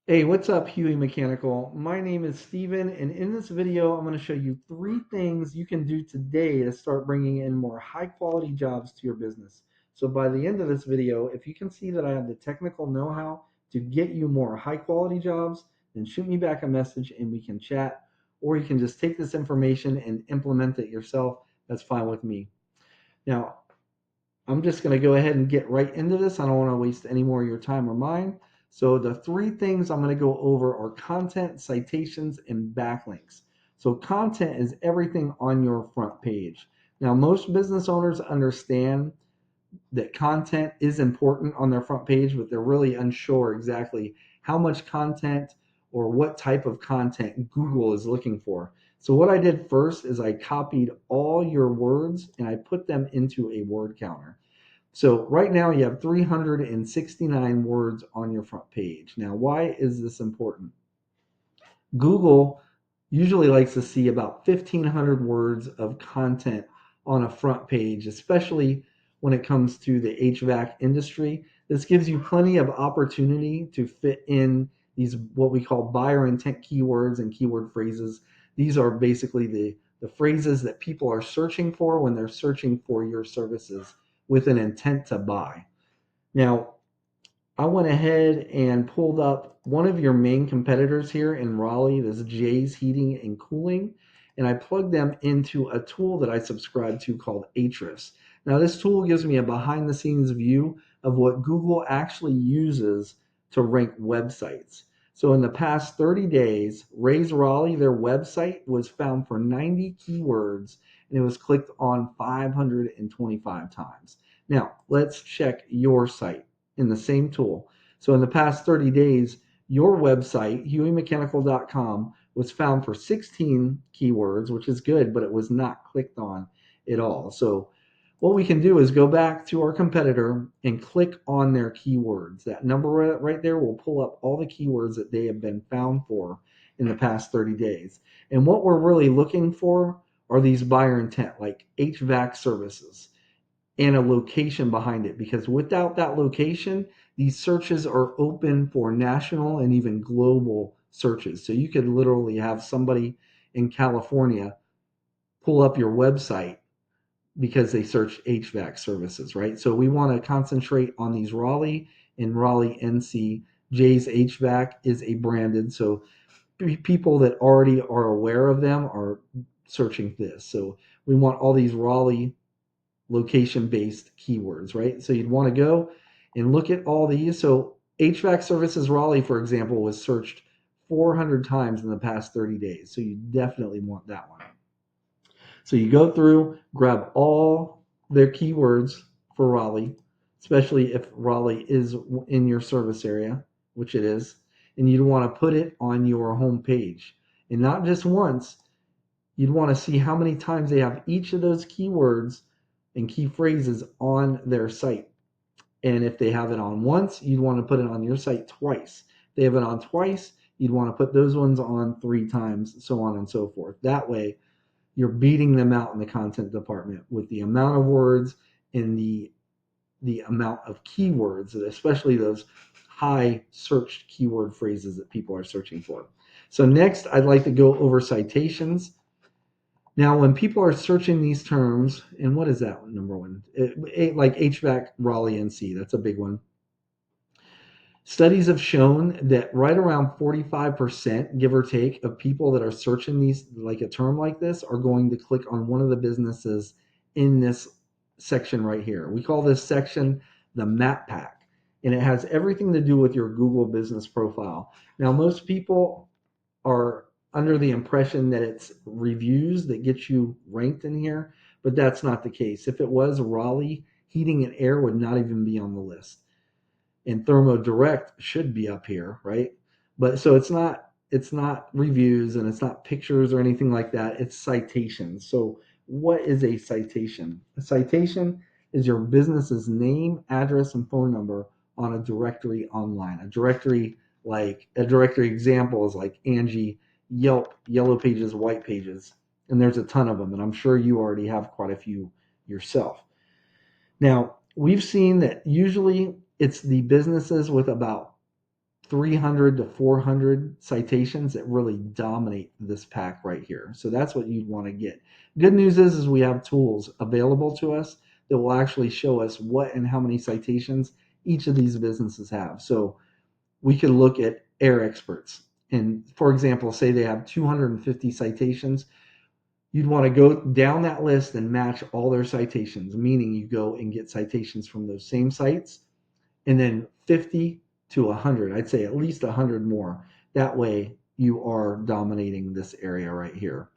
Hey, what's up, Hughey Mechanical? My name is Steven, and in this video, I'm going to show you three things you can do today to start bringing in more high quality jobs to your business. So, by the end of this video, if you can see that I have the technical know how to get you more high quality jobs, then shoot me back a message and we can chat, or you can just take this information and implement it yourself. That's fine with me. Now, I'm just going to go ahead and get right into this. I don't want to waste any more of your time or mine. So the three things I'm going to go over are content, citations, and backlinks. So content is everything on your front page. Now, most business owners understand that content is important on their front page, but they're really unsure exactly how much content or what type of content Google is looking for. So what I did first is I copied all your words and I put them into a word counter. So right now you have 369 words on your front page. Now, why is this important? Google usually likes to see about 1,500 words of content on a front page, especially when it comes to the HVAC industry. This gives you plenty of opportunity to fit in these what we call buyer intent keywords and keyword phrases. These are basically the phrases that people are searching for when they're searching for your services with an intent to buy. Now, I went ahead and pulled up one of your main competitors here in Raleigh, this Jay's Heating and Cooling, and I plugged them into a tool that I subscribe to called Ahrefs. Now, this tool gives me a behind the scenes view of what Google actually uses to rank websites. So, in the past 30 days, Ray's Raleigh, their website was found for 90 keywords and it was clicked on 525 times. Now, let's check your site in the same tool. So in the past 30 days, your website, hueymechanical.com, was found for 16 keywords, which is good, but it was not clicked on at all. So what we can do is go back to our competitor and click on their keywords. That number right there will pull up all the keywords that they have been found for in the past 30 days. And what we're really looking for are these buyer intent, like HVAC services and a location behind it, because without that location, these searches are open for national and even global searches. So you could literally have somebody in California pull up your website because they search HVAC services, right? So we want to concentrate on these Raleigh and Raleigh NC. Jay's HVAC is a branded, so people that already are aware of them are searching this. So we want all these Raleigh location based keywords, right? So you'd want to go and look at all these. So HVAC services Raleigh, for example, was searched 400 times in the past 30 days. So you definitely want that one. So you go through, grab all their keywords for Raleigh, especially if Raleigh is in your service area, which it is, and you'd want to put it on your home page. And not just once, you'd want to see how many times they have each of those keywords and key phrases on their site. And if they have it on once, you'd want to put it on your site twice. If they have it on twice, you'd want to put those ones on three times, so on and so forth. That way, you're beating them out in the content department with the amount of words and the amount of keywords, especially those high searched keyword phrases that people are searching for. So next, I'd like to go over citations. Now, when people are searching these terms, and what is that number one? Like HVAC, Raleigh, NC, that's a big one. Studies have shown that right around 45%, give or take, of people that are searching these, like a term like this, are going to click on one of the businesses in this section right here. We call this section the map pack, and it has everything to do with your Google business profile. Now, most people are under the impression that it's reviews that get you ranked in here, but that's not the case. If it was, Raleigh Heating and Air would not even be on the list. And Thermo Direct should be up here, right? But so it's not reviews and it's not pictures or anything like that. It's citations. So what is a citation? A citation is your business's name, address, and phone number on a directory online. A directory example is like Angie, Yelp, Yellow Pages, White Pages, and there's a ton of them, and I'm sure you already have quite a few yourself. Now, we've seen that usually it's the businesses with about 300 to 400 citations that really dominate this pack right here. So that's what you'd want to get. Good news is we have tools available to us that will actually show us what and how many citations each of these businesses have. So we could look at air experts. And for example, say they have 250 citations. You'd want to go down that list and match all their citations, meaning you go and get citations from those same sites and then 50 to 100. I'd say at least 100 more. That way you are dominating this area right here.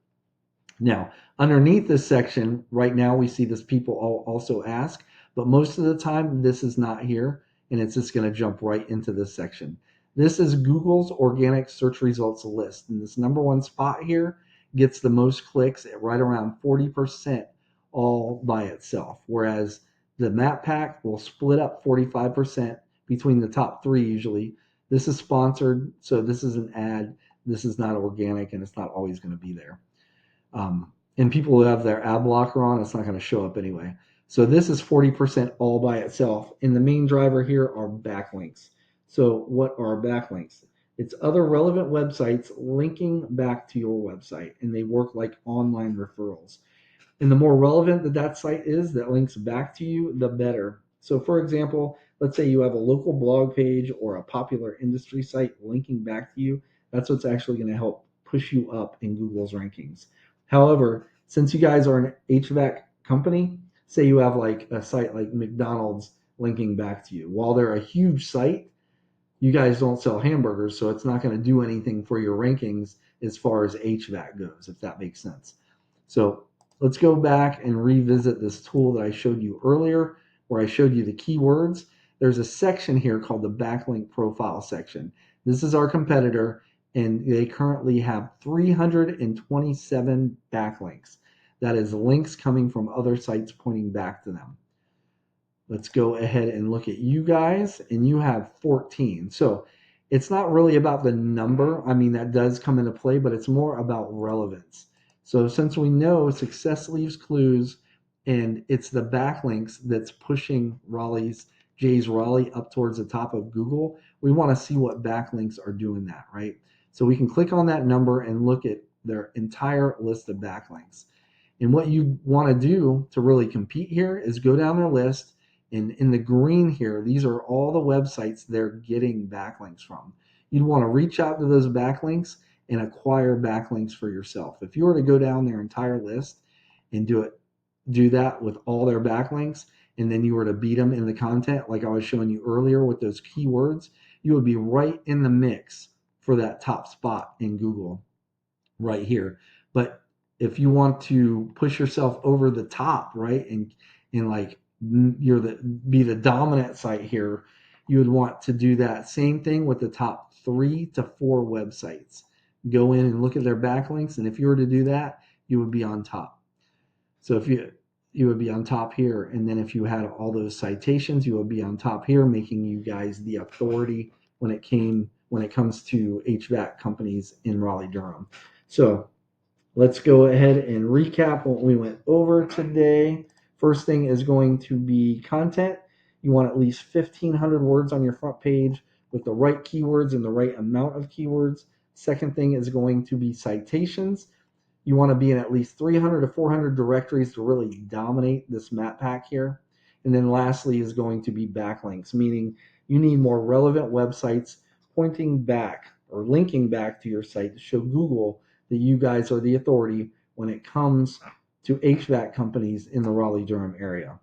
Now, underneath this section, right now we see this people also ask, but most of the time this is not here, and it's just going to jump right into this section. This is Google's organic search results list, and this number one spot here gets the most clicks at right around 40% all by itself, whereas the map pack will split up 45% between the top three usually. This is sponsored, so this is an ad. This is not organic, and it's not always going to be there. And people who have their ad blocker on, it's not going to show up anyway. So this is 40% all by itself. And the main driver here are backlinks. So what are backlinks? It's other relevant websites linking back to your website, and they work like online referrals. And the more relevant that site is that links back to you, the better. So for example, let's say you have a local blog page or a popular industry site linking back to you. That's what's actually going to help push you up in Google's rankings. However, since you guys are an HVAC company, say you have like a site like McDonald's linking back to you. While they're a huge site, you guys don't sell hamburgers, so it's not going to do anything for your rankings as far as HVAC goes, if that makes sense. So let's go back and revisit this tool that I showed you earlier, where I showed you the keywords. There's a section here called the backlink profile section. This is our competitor, and they currently have 327 backlinks. That is links coming from other sites pointing back to them. Let's go ahead and look at you guys, and you have 14. So it's not really about the number. I mean, that does come into play, but it's more about relevance. So since we know success leaves clues, and it's the backlinks that's pushing Jay's Raleigh up towards the top of Google, we want to see what backlinks are doing that, right? So we can click on that number and look at their entire list of backlinks. And what you want to do to really compete here is go down their list. And in the green here, these are all the websites they're getting backlinks from. You'd want to reach out to those backlinks and acquire backlinks for yourself. If you were to go down their entire list and do that with all their backlinks, and then you were to beat them in the content like I was showing you earlier with those keywords, you would be right in the mix for that top spot in Google right here. But if you want to push yourself over the top, right, and like be the dominant site here, you would want to do that same thing with the top 3 to 4 websites. Go in and look at their backlinks, and if you were to do that, you would be on top. So if you would be on top here, and then if you had all those citations, you would be on top here, making you guys the authority when it comes to HVAC companies in Raleigh-Durham. So let's go ahead and recap what we went over today. First thing is going to be content. You want at least 1,500 words on your front page with the right keywords and the right amount of keywords. Second thing is going to be citations. You want to be in at least 300 to 400 directories to really dominate this map pack here. And then lastly is going to be backlinks, meaning you need more relevant websites pointing back or linking back to your site to show Google that you guys are the authority when it comes to HVAC companies in the Raleigh-Durham area.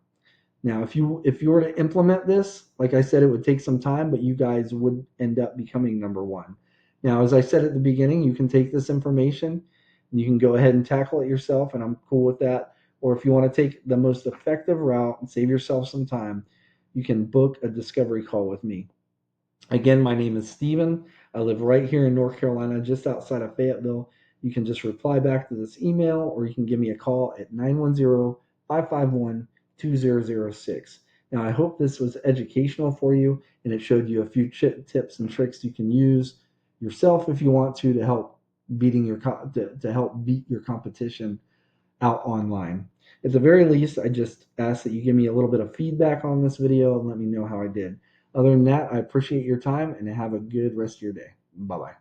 Now, if you were to implement this, like I said, it would take some time, but you guys would end up becoming number one. Now, as I said at the beginning, you can take this information and you can go ahead and tackle it yourself, and I'm cool with that. Or if you want to take the most effective route and save yourself some time, you can book a discovery call with me. Again, my name is Steven. I live right here in North Carolina, just outside of Fayetteville. You can just reply back to this email, or you can give me a call at 910-551-2006. Now, I hope this was educational for you, and it showed you a few tips and tricks you can use yourself if you want to help beat your competition out online. At the very least, I just ask that you give me a little bit of feedback on this video and let me know how I did. Other than that, I appreciate your time and have a good rest of your day. Bye bye.